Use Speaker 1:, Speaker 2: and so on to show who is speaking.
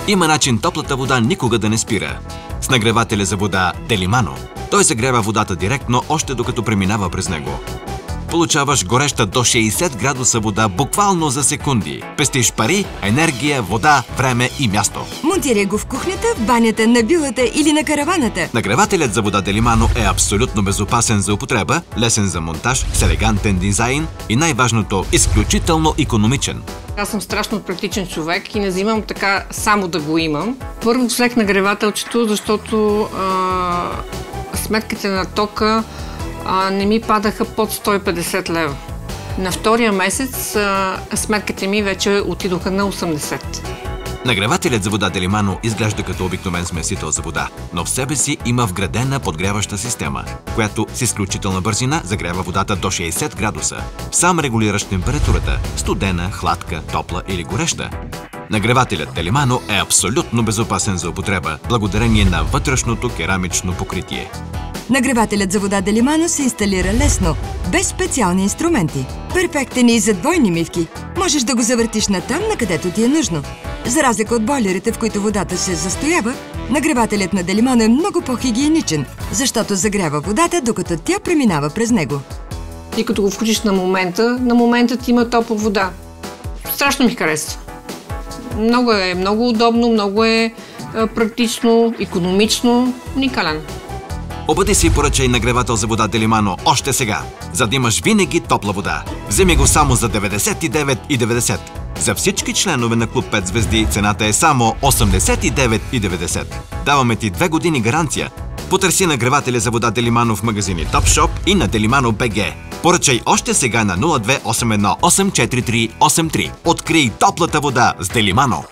Speaker 1: Има начин топлата вода никога да не спира. С нагревателя за вода Делимано. Той загрява водата директно, още докато преминава през него. Получаваш гореща до 60 градуса вода буквално за секунди. Пестиш пари, енергия, вода, време и място.
Speaker 2: Монтирай го в кухнята, в банята, на билата или на караваната.
Speaker 1: Нагревателят за вода Делимано е абсолютно безопасен за употреба, лесен за монтаж, с елегантен дизайн и най-важното – изключително икономичен.
Speaker 3: Аз съм страшно практичен човек и не взимам така само да го имам. Първо взех нагревателчето, защото сметките на тока не ми падаха под 150 лева. На втория месец сметките ми вече отидоха на 80.
Speaker 1: Нагревателят за вода Делимано изглежда като обикновен смесител за вода, но в себе си има вградена подгряваща система, която с изключителна бързина загрява водата до 60 градуса. Сам регулираш температурата – студена, хладка, топла или гореща. Нагревателят Делимано е абсолютно безопасен за употреба, благодарение на вътрешното керамично покритие.
Speaker 2: Нагревателят за вода Делимано се инсталира лесно, без специални инструменти. Перфектен и за двойни мивки. Можеш да го завъртиш натам, на където ти е нужно. За разлика от бойлерите, в които водата се застоява, нагревателят на Делимано е много по-хигиеничен, защото загрява водата, докато тя преминава през него.
Speaker 3: И като го включиш на момента ти има топла вода. Страшно ми харесва. Много удобно, много е практично, икономично, уникален.
Speaker 1: Обади си и поръчай нагревател за вода Делимано още сега, за да имаш винаги топла вода. Вземи го само за 99,90. За всички членове на Клуб 5 звезди цената е само 89,90. Даваме ти 2 години гаранция. Потърси нагревателя за вода Делимано в магазини Topshop и на Delimano.bg. Поръчай още сега на 0281 843 83. Открий топлата вода с Делимано.